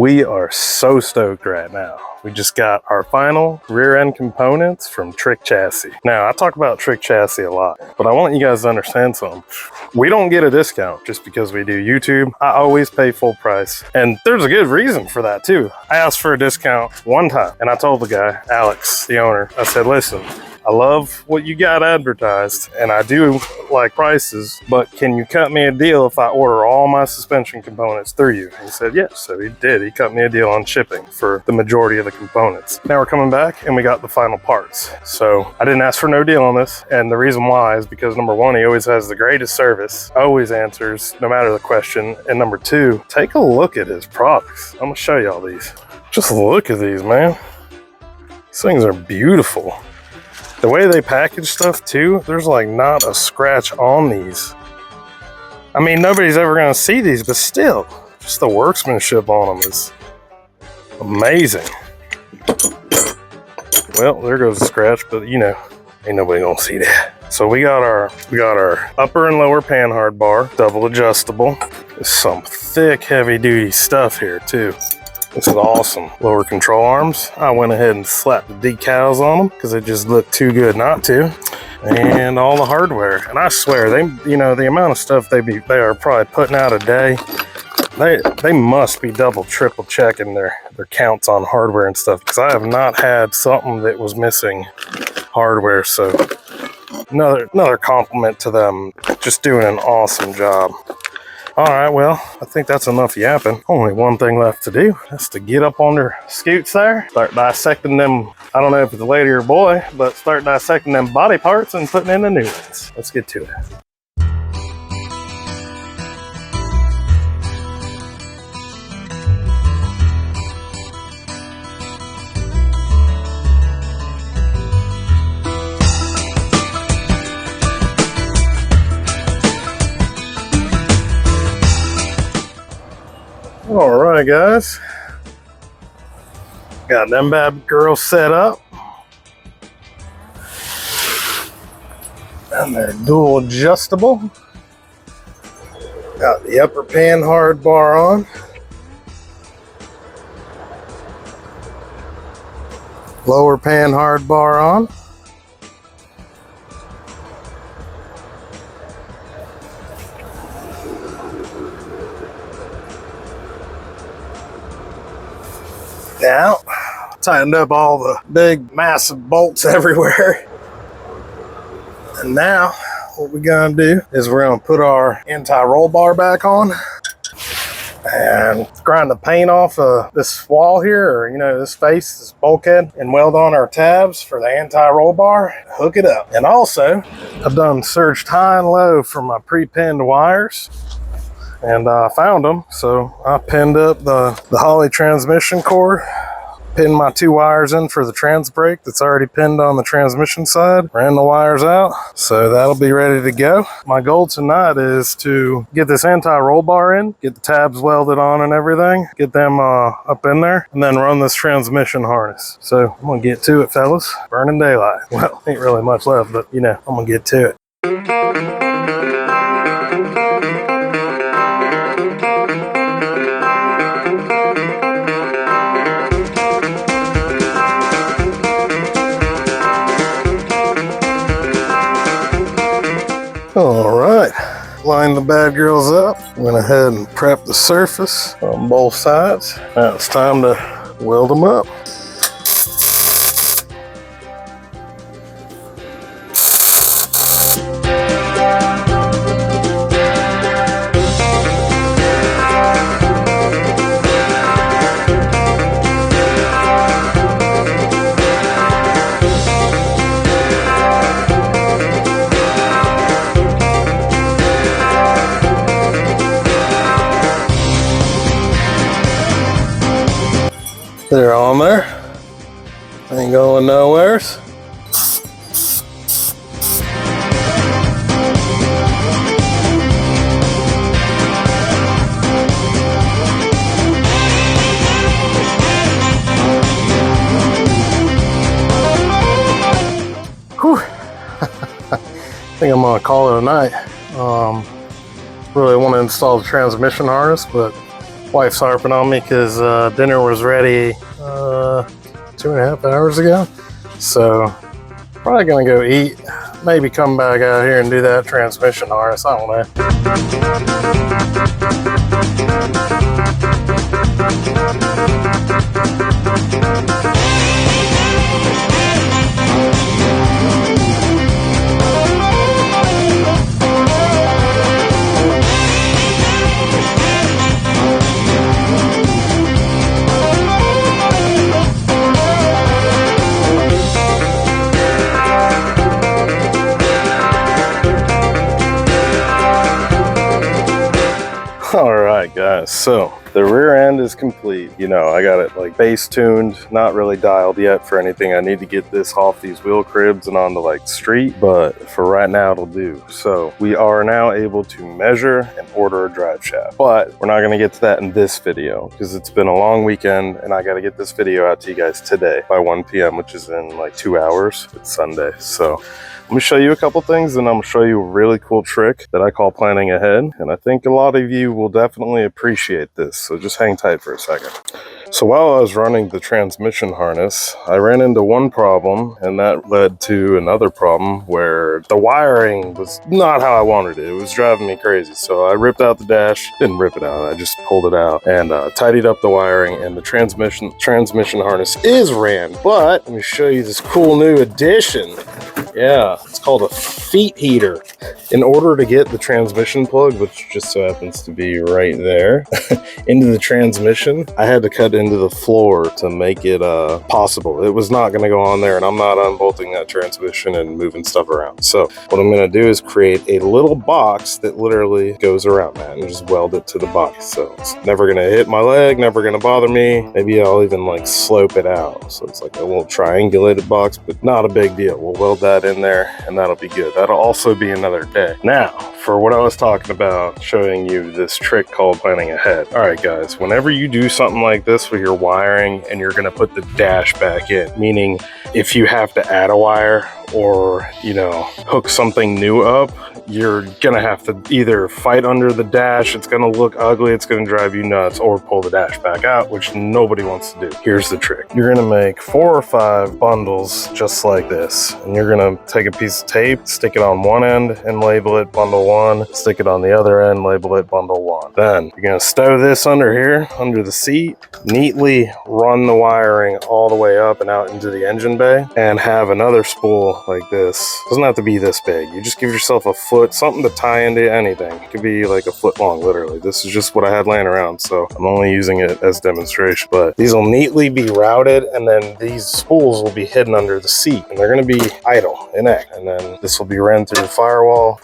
We are so stoked right now. We just got our final rear end components from Trick Chassis. Now, I talk about Trick Chassis a lot, but I want you guys to understand something. We don't get a discount just because we do YouTube. I always pay full price, and there's a good reason for that too. I asked for a discount one time, and I told the guy, Alex, the owner, I said, listen, I love what you got advertised, and I do like prices, but can you cut me a deal if I order all my suspension components through you? And he said yes, so he did. He cut me a deal on shipping for the majority of the components. Now we're coming back and we got the final parts. So I didn't ask for no deal on this, and the reason why is because number one, he always has the greatest service, always answers no matter the question, and number two, take a look at his products. I'm gonna show you all these. Just look at these, man. These things are beautiful. The way they package stuff too, there's like not a scratch on these. I mean, nobody's ever gonna see these, but still, just the workmanship on them is amazing. Well, there goes the scratch, but you know, ain't nobody gonna see that. So we got our upper and lower panhard bar, double adjustable. There's some thick, heavy duty stuff here too. This is awesome. Lower control arms. I went ahead and slapped the decals on them because it just looked too good not to. And all the hardware. And I swear, you know, the amount of stuff they are probably putting out a day, they must be double, triple checking their counts on hardware and stuff, because I have not had something that was missing hardware. So another compliment to them. Just doing an awesome job. All right, well, I think that's enough yapping. Only one thing left to do. That's to get up on their scoots there, start dissecting them. I don't know if it's a lady or a boy, but start dissecting them body parts and putting in the new ones. Let's get to it. All right, guys, got them bad girls set up, and they're dual adjustable. Got the upper panhard bar on, lower panhard bar on. Now, tightened up all the big, massive bolts everywhere. And now, what we're gonna do is we're gonna put our anti-roll bar back on and grind the paint off of this wall here, or you know, this face, this bulkhead, and weld on our tabs for the anti-roll bar, hook it up. And also, I've done searched high and low for my pre-pinned wires, and I found them, so I pinned up the Holley transmission cord, pinned my 2 wires in for the trans brake that's already pinned on the transmission side, ran the wires out, so that'll be ready to go. My goal tonight is to get this anti-roll bar in, get the tabs welded on and everything, get them up in there, and then run this transmission harness. So I'm gonna get to it, fellas. Burning daylight. Well, ain't really much left, but you know, I'm gonna get to it. All right, line the bad girls up. Went ahead and prepped the surface on both sides. Now it's time to weld them up. They're on there. Ain't going nowheres. Whew. I think I'm gonna call it a night. Really want to install the transmission harness, but Wife's harping on me because dinner was ready 2.5 hours ago. So probably gonna go eat, maybe come back out here and do that transmission harness, I don't know. All right, guys, so the rear end is complete. You know, I got it like base tuned, not really dialed yet for anything. I need to get this off these wheel cribs and onto like street, but for right now it'll do. So we are now able to measure and order a drive shaft, but we're not going to get to that in this video because it's been a long weekend and I got to get this video out to you guys today by 1 p.m., which is in like 2 hours. It's Sunday. So let me show you a couple things and I'm gonna show you a really cool trick that I call planning ahead. And I think a lot of you will definitely appreciate this. So just hang tight for a second. So while I was running the transmission harness, I ran into one problem and that led to another problem where the wiring was not how I wanted it. It was driving me crazy. So I ripped out the dash, didn't rip it out, I just pulled it out and tidied up the wiring, and the transmission harness is ran. But let me show you this cool new addition. Yeah, it's called a feet heater. In order to get the transmission plug, which just so happens to be right there, into the transmission, I had to cut into the floor to make it possible. It was not going to go on there, and I'm not unbolting that transmission and moving stuff around. So what I'm going to do is create a little box that literally goes around that and just weld it to the body. So it's never going to hit my leg, never going to bother me. Maybe I'll even like slope it out. So it's like a little triangulated box, but not a big deal. We'll weld that in there and that'll be good. That'll also be another day. Now, for what I was talking about, showing you this trick called planning ahead. All right, guys, whenever you do something like this with your wiring and you're gonna put the dash back in, meaning if you have to add a wire or, you know, hook something new up, you're gonna have to either fight under the dash, it's gonna look ugly, it's gonna drive you nuts, or pull the dash back out, which nobody wants to do. Here's the trick. You're gonna make 4 or 5 bundles just like this, and you're gonna take a piece of tape, stick it on one end and label it bundle 1, stick it on the other end, label it bundle 1. Then you're gonna stow this under here, under the seat, neatly run the wiring all the way up and out into the engine bay, and have another spool like this. Doesn't have to be this big. You just give yourself a foot, something to tie into anything. It could be like a foot long, literally. This is just what I had laying around, so I'm only using it as demonstration. But these will neatly be routed, and then these spools will be hidden under the seat, and they're going to be idle, inactive. And then this will be ran through the firewall,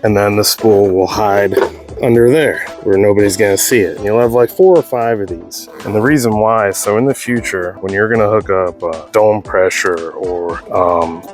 and then the spool will hide under there where nobody's gonna see it. And you'll have like 4 or 5 of these. And the reason why, so in the future, when you're gonna hook up dome pressure or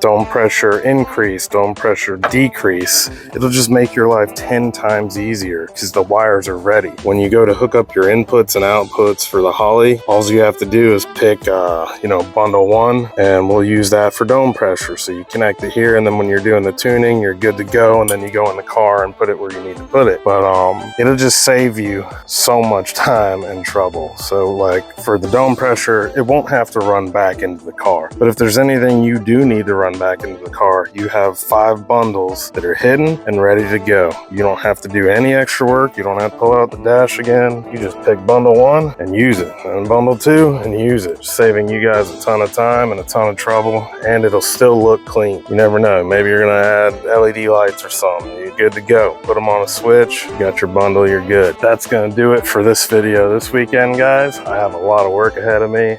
dome pressure increase, dome pressure decrease, it'll just make your life 10 times easier because the wires are ready. When you go to hook up your inputs and outputs for the Holly, all you have to do is pick, you know, bundle 1, and we'll use that for dome pressure. So you connect it here, and then when you're doing the tuning, you're good to go, and then you go in the car and put it where you need to put it. But it'll just save you so much time and trouble. So like for the dome pressure, it won't have to run back into the car. But if there's anything you do need to run back into the car, you have 5 bundles that are hidden and ready to go. You don't have to do any extra work. You don't have to pull out the dash again. You just pick bundle 1 and use it, and bundle 2 and use it, saving you guys a ton of time and a ton of trouble, and it'll still look clean. You never know. Maybe you're gonna add LED lights or something. You're good to go. Put them on a switch. You got your bundle, you're good. That's gonna do it for this video this weekend, guys. I have a lot of work ahead of me.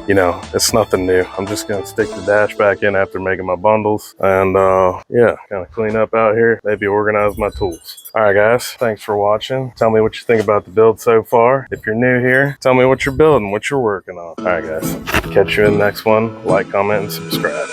You know, it's nothing new. I'm just gonna stick the dash back in after making my bundles, and yeah, kind of clean up out here, maybe organize my tools. All right, guys, thanks for watching. Tell me what you think about the build so far. If you're new here, tell me what you're building, what you're working on. All right, guys, catch you in the next one. Like, comment, and subscribe.